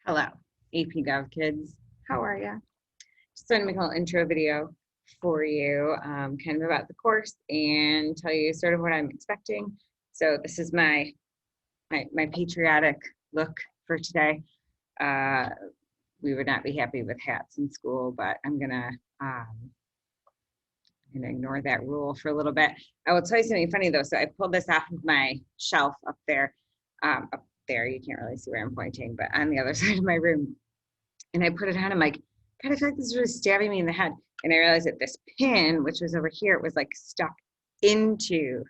Hello, AP Gov kids. How are ya? Just wanted to make a little intro video for you, kind of about the course and tell you sort of what I'm expecting. So this is my patriotic look for today. We would not be happy with hats in school, but I'm gonna ignore that rule for a little bit. I will tell you something funny though. So I pulled this off of my shelf up there. Up there, you can't really see where I'm pointing, but on the other side of my room. And I put it on. I'm like, God, I feel like this is really stabbing me in the head. And I realized that this pin, which was over here, was like stuck into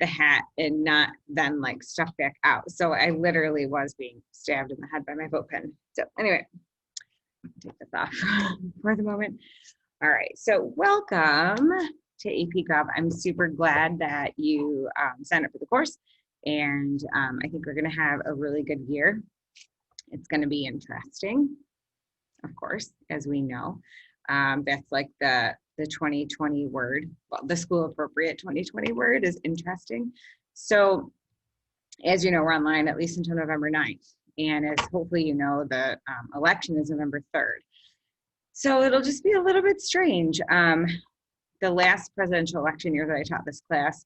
the hat and not then like stuck back out. So I literally was being stabbed in the head by my boat pin. So anyway, take this off for the moment. All right, so welcome to AP Gov. I'm super glad that you signed up for the course, and I think we're going to have a really good year. It's going to be interesting, of course, as we know. That's like the 2020 word. Well, the school appropriate 2020 word is interesting. So as you know, we're online at least until November 9th. And as hopefully you know, the election is November 3rd. So it'll just be a little bit strange. The last presidential election year that I taught this class,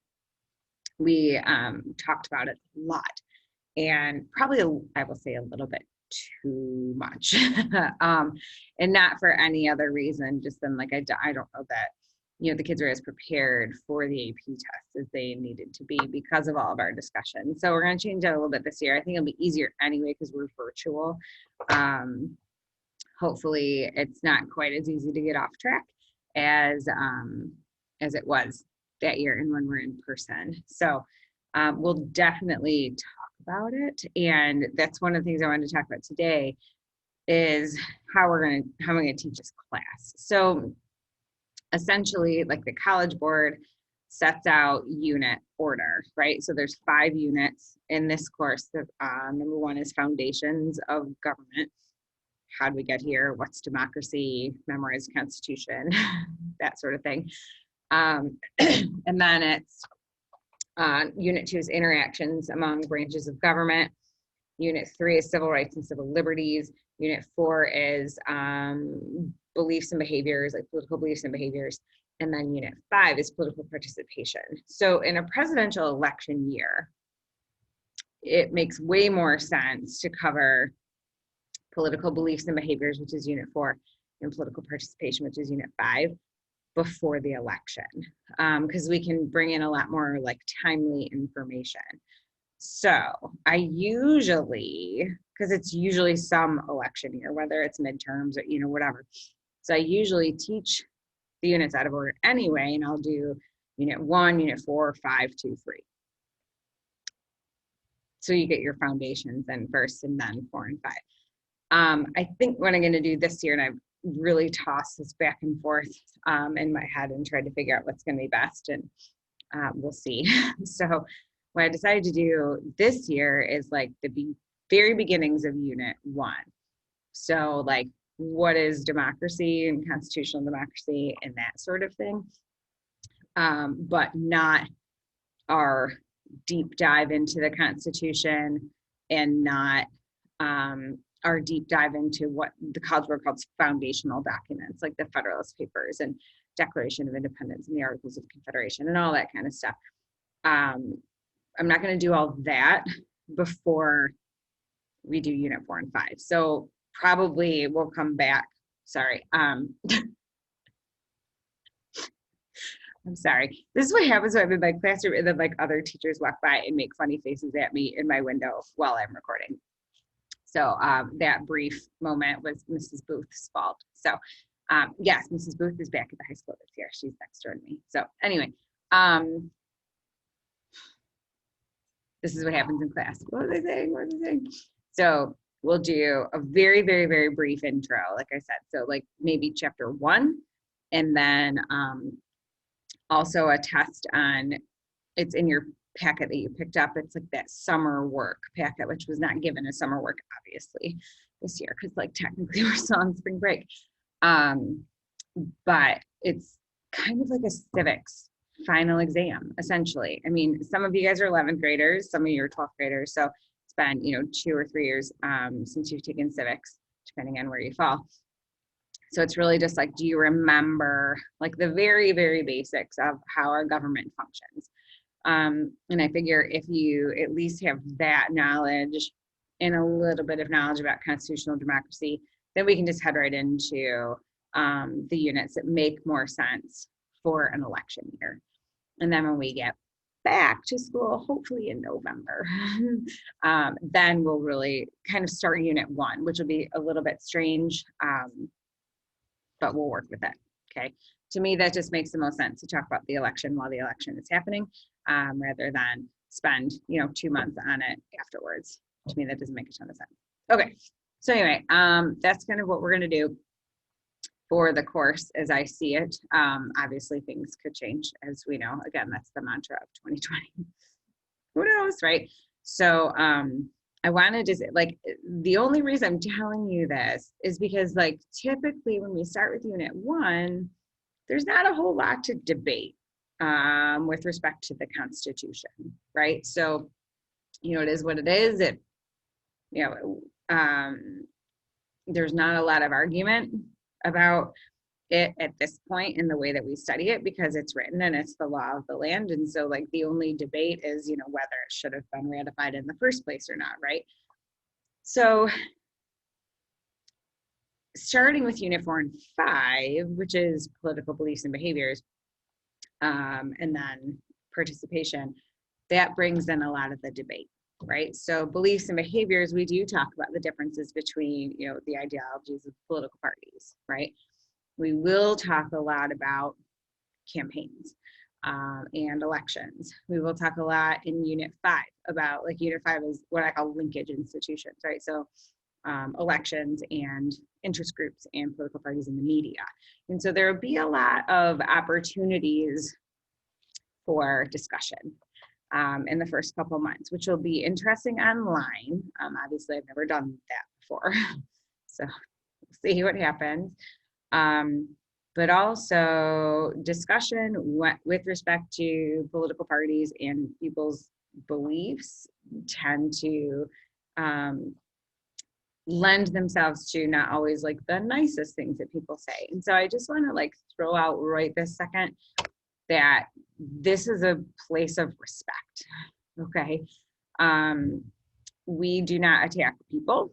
we talked about it a lot, and probably, I will say, a little bit too much. And not for any other reason, just then like I don't know that, you know, the kids are as prepared for the AP test as they needed to be because of all of our discussion. So we're going to change that a little bit this year. I think it'll be easier anyway because we're virtual. Hopefully it's not quite as easy to get off track as it was that year and when we're in person. So we'll definitely talk about it. And that's one of the things I wanted to talk about today is how I'm going to teach this class. So essentially, like the College Board sets out unit order, right? So there's 5 units in this course. Number 1 is Foundations of Government. How do we get here? What's democracy? Memorize the Constitution, that sort of thing. And then it's Unit 2 is Interactions among Branches of Government. Unit 3 is Civil Rights and Civil Liberties. Unit 4 is Beliefs and Behaviors, like political beliefs and behaviors. And then Unit 5 is Political Participation. So in a presidential election year, it makes way more sense to cover political beliefs and behaviors, which is Unit 4, and political participation, which is Unit 5, before the election, because we can bring in a lot more like timely information. So I usually, because it's usually some election year, whether it's midterms or, you know, whatever. So I usually teach the units out of order anyway, and I'll do Unit 1, Unit 4, 5, 2, 3. So you get your foundations then first and then 4 and 5. I think what I'm going to do this year, and I've really tossed this back and forth in my head and tried to figure out what's going to be best, and we'll see. So what I decided to do this year is like the very beginnings of Unit 1. So like, what is democracy and constitutional democracy and that sort of thing, but not our deep dive into the Constitution, and not our deep dive into what the College Board calls foundational documents, like the Federalist Papers and Declaration of Independence and the Articles of Confederation and all that kind of stuff. I'm not going to do all that before we do Unit 4 and 5. So probably we'll come back. Sorry. I'm sorry. This is what happens when I'm in my classroom and then like other teachers walk by and make funny faces at me in my window while I'm recording. So that brief moment was Mrs. Booth's fault. So yes, Mrs. Booth is back at the high school this year. She's next door to me. So anyway, this is what happens in class. What was I saying? So we'll do a very, very, very brief intro, like I said. So like maybe chapter 1, and then also a test on, it's in your packet that you picked up. It's like that summer work packet, which was not given as summer work, obviously, this year, because like technically we're still on spring break. But it's kind of like a civics final exam, essentially. I mean, some of you guys are 11th graders, some of you are 12th graders, so it's been, 2 or 3 years since you've taken civics, depending on where you fall. So it's really just like, do you remember like the very, very basics of how our government functions? And I figure if you at least have that knowledge and a little bit of knowledge about constitutional democracy, then we can just head right into the units that make more sense for an election year. And then when we get back to school, hopefully in November, then we'll really kind of start unit 1, which will be a little bit strange, but we'll work with it. Okay. To me, that just makes the most sense to talk about the election while the election is happening, rather than spend, 2 months on it afterwards. To me, that doesn't make a ton of sense. Okay. So anyway, that's kind of what we're going to do for the course as I see it. Obviously things could change, as we know. Again, that's the mantra of 2020. Who knows, right? So I wanted to, like, the only reason I'm telling you this is because, like, typically when we start with unit 1, there's not a whole lot to debate with respect to the Constitution, right? So, it is what it is. There's not a lot of argument about it at this point in the way that we study it, because it's written and it's the law of the land. And so, like, the only debate is, whether it should have been ratified in the first place or not, right? So starting with unit 4 and 5, which is political beliefs and behaviors, and then participation, that brings in a lot of the debate, right? So beliefs and behaviors, we do talk about the differences between, the ideologies of political parties, right? We will talk a lot about campaigns and elections. We will talk a lot in unit 5 about, like, unit 5 is what I call linkage institutions, right? So elections and interest groups and political parties in the media. And so there will be a lot of opportunities for discussion in the first couple months, which will be interesting online. Obviously, I've never done that before, so we'll see what happens. But also discussion with respect to political parties and people's beliefs tend to lend themselves to not always, like, the nicest things that people say. And so I just want to, like, throw out right this second that this is a place of respect, okay? We do not attack people.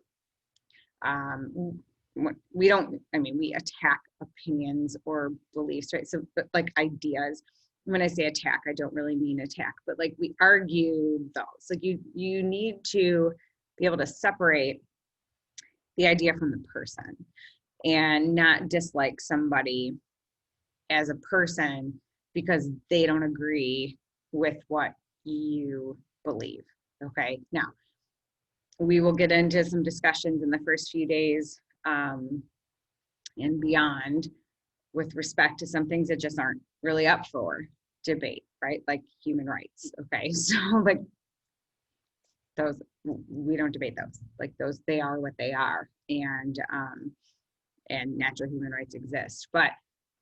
We don't, we attack opinions or beliefs, right? So, but, like, ideas, when I say attack, I don't really mean attack, but, like, we argue those. Like, you need to be able to separate the idea from the person and not dislike somebody as a person because they don't agree with what you believe, okay? Now, we will get into some discussions in the first few days and beyond with respect to some things that just aren't really up for debate, right? Like human rights, okay? So, like, those, we don't debate those. Like, those, they are what they are, and natural human rights exist. But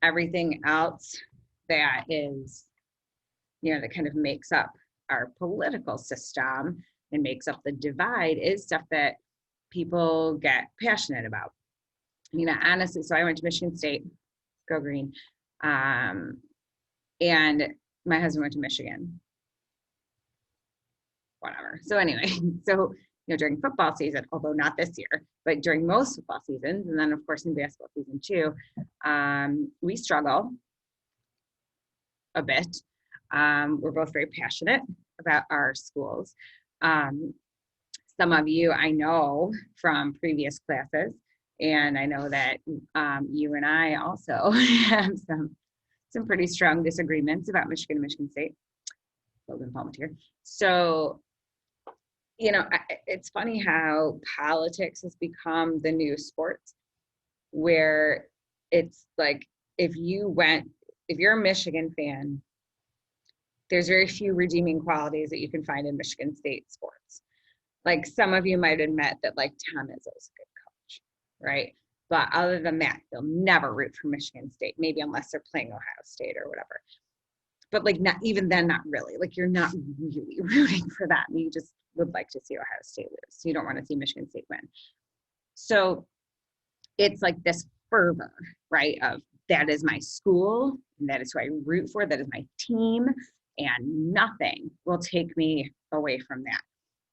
everything else that is, that kind of makes up our political system and makes up the divide is stuff that people get passionate about. Honestly, so I went to Michigan State, go green, and my husband went to Michigan, whatever. So anyway, so, during football season, although not this year, but during most football seasons, and then of course in basketball season too, we struggle a bit. We're both very passionate about our schools. Some of you I know from previous classes, and I know that you and I also have some pretty strong disagreements about Michigan and Michigan State. Logan Palmatier. So, it's funny how politics has become the new sports, where it's like, if you're a Michigan fan, there's very few redeeming qualities that you can find in Michigan State sports. Like, some of you might admit that, like, Tom Izzo's a good coach, right? But other than that, they'll never root for Michigan State, maybe unless they're playing Ohio State or whatever. but like not even then, not really. Like you're not really rooting for that. You just would like to see Ohio State lose. You don't want to see Michigan State win. So it's like this fervor, right? Of that is my school, and that is who I root for, that is my team, and nothing will take me away from that.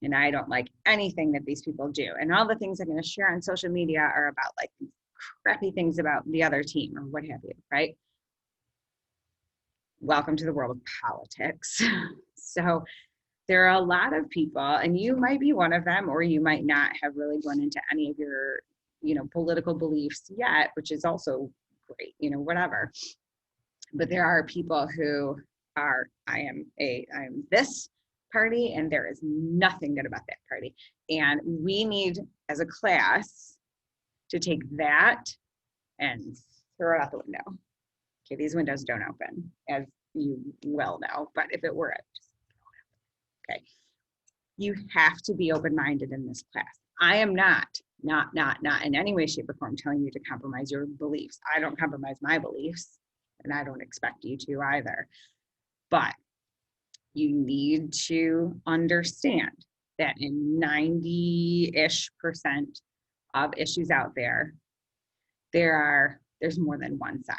And I don't like anything that these people do. And all the things I'm going to share on social media are about like these crappy things about the other team or what have you, right? Welcome to the world of politics. So there are a lot of people, and you might be one of them, or you might not have really gone into any of your, political beliefs yet, which is also great, whatever. But there are people who are, I am this party, and there is nothing good about that party. And we need, as a class, to take that and throw it out the window. Okay, these windows don't open, as you well know, but if it were, just throw it out. Okay. You have to be open-minded in this class. I am not in any way, shape, or form telling you to compromise your beliefs. I don't compromise my beliefs, and I don't expect you to either. But you need to understand that in 90-ish% of issues out there, there's more than one side.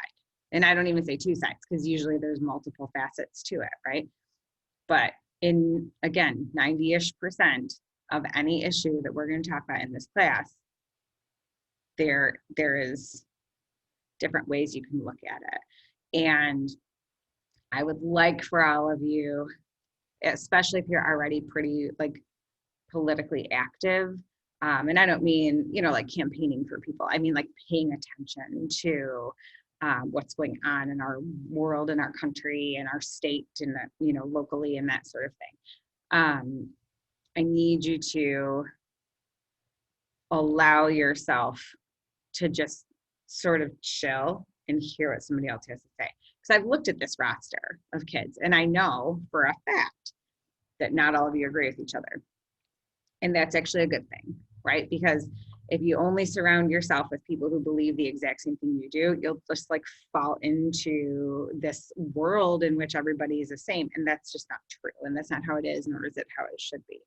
And I don't even say two sides, because usually there's multiple facets to it, right? But in, again, 90-ish% of any issue that we're going to talk about in this class, there is different ways you can look at it. And I would like for all of you, especially if you're already pretty like politically active, and I don't mean, like campaigning for people. I mean like paying attention to what's going on in our world, in our country, in our state, and locally, and that sort of thing. I need you to allow yourself to just sort of chill and hear what somebody else has to say. Because I've looked at this roster of kids, and I know for a fact that not all of you agree with each other. And that's actually a good thing, right? Because if you only surround yourself with people who believe the exact same thing you do, you'll just like fall into this world in which everybody is the same. And that's just not true. And that's not how it is, nor is it how it should be.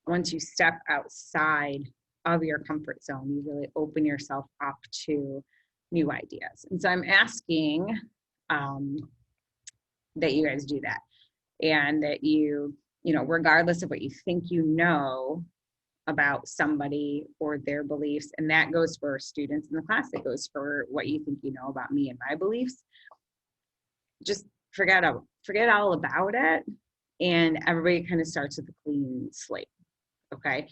Once you step outside of your comfort zone, you really open yourself up to new ideas. And so I'm asking that you guys do that, and that you regardless of what you think you know about somebody or their beliefs, and that goes for students in the class, it goes for what you think you know about me and my beliefs, just forget all about it, and everybody kind of starts with a clean slate. Okay.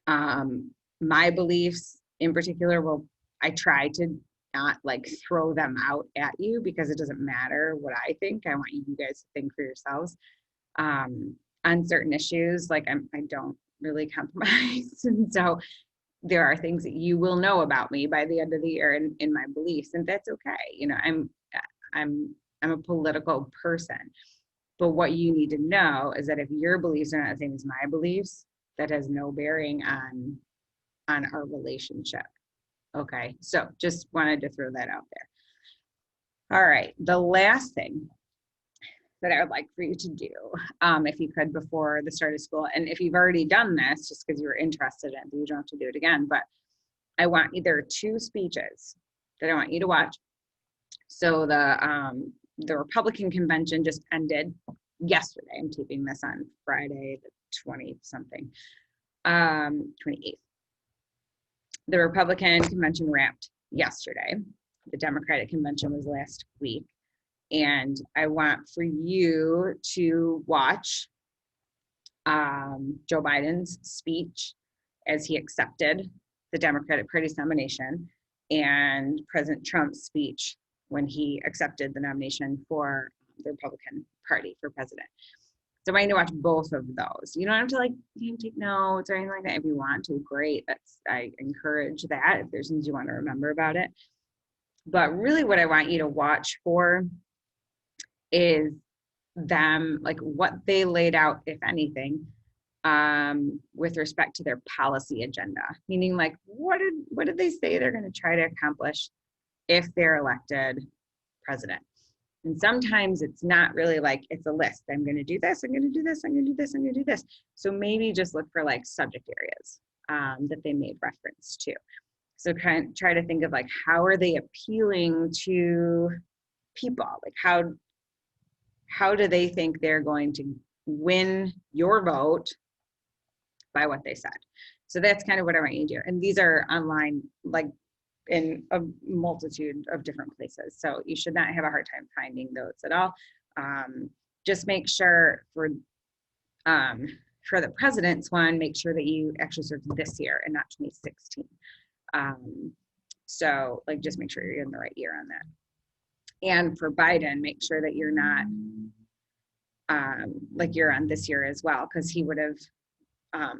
My beliefs in particular, I try to not like throw them out at you, because it doesn't matter what I think. I want you guys to think for yourselves. On certain issues, like I don't really compromise. And so there are things that you will know about me by the end of the year in my beliefs, and that's okay. I'm a political person, but what you need to know is that if your beliefs are not the same as my beliefs, that has no bearing on our relationship. Okay, so just wanted to throw that out there. All right, the last thing that I would like for you to do, if you could, before the start of school, and if you've already done this, just because you were interested in it, you don't have to do it again, but I want either two speeches that I want you to watch. So the Republican convention just ended yesterday. I'm taping this on Friday, the 20-something, 28th. The Republican convention wrapped yesterday. The Democratic convention was last week. And I want for you to watch Joe Biden's speech as he accepted the Democratic Party's nomination, and President Trump's speech when he accepted the nomination for the Republican Party for president. So I want you to watch both of those. You don't have to take notes or anything like that. If you want to, great. I encourage that if there's things you want to remember about it. But really what I want you to watch for is them, like what they laid out, if anything, with respect to their policy agenda. Meaning, like, what did they say they're going to try to accomplish if they're elected president? And sometimes it's not really like it's a list. I'm going to do this, I'm going to do this, I'm going to do this, I'm going to do this. So maybe just look for like subject areas that they made reference to. So kind of try to think of like, how are they appealing to people? Like how do they think they're going to win your vote by what they said? So that's kind of what I want you to do. And these are online, like in a multitude of different places. So you should not have a hard time finding those at all. Just make sure for the president's one, make sure that you actually served this year and not 2016. So like, just make sure you're in the right year on that. And for Biden, make sure that you're not like you're on this year as well, because he would have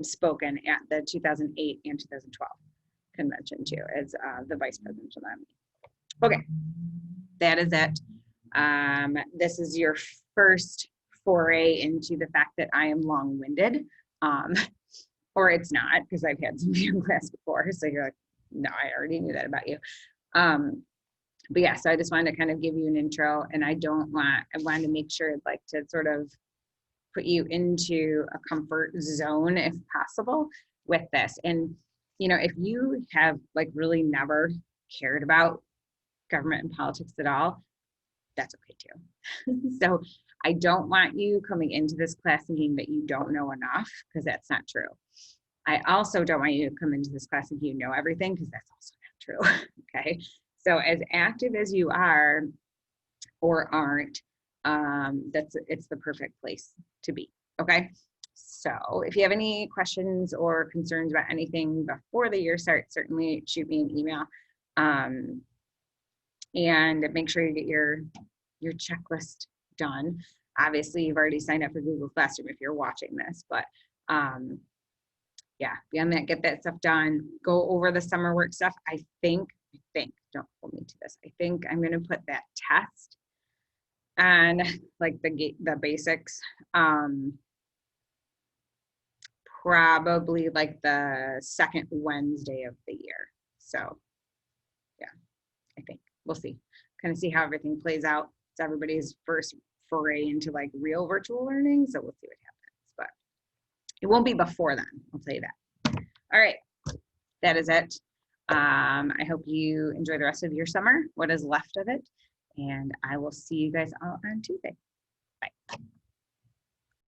spoken at the 2008 and 2012 convention too as the vice presidential nominee. Okay, that is it. This is your first foray into the fact that I am long-winded, or it's not, because I've had some in class before, so you're like, no, I already knew that about you. But yeah, so I just wanted to kind of give you an intro, and I wanted to make sure like to sort of put you into a comfort zone if possible with this. And you know, if you have like really never cared about government and politics at all, that's okay too. So I don't want you coming into this class thinking that you don't know enough, because that's not true. I also don't want you to come into this class thinking you know everything, because that's also not true. Okay. So as active as you are or aren't, it's the perfect place to be. Okay. So if you have any questions or concerns about anything before the year starts, certainly shoot me an email. And make sure you get your checklist done. Obviously, you've already signed up for Google Classroom if you're watching this, but yeah, beyond that, get that stuff done. Go over the summer work stuff. I think, don't hold me to this. I think I'm going to put that test on like the basics. Probably like the second Wednesday of the year. So yeah, I think we'll see. Kind of see how everything plays out. It's everybody's first foray into like real virtual learning. So we'll see what happens, but it won't be before then. I'll tell you that. All right, that is it. I hope you enjoy the rest of your summer, what is left of it, and I will see you guys all on Tuesday. Bye.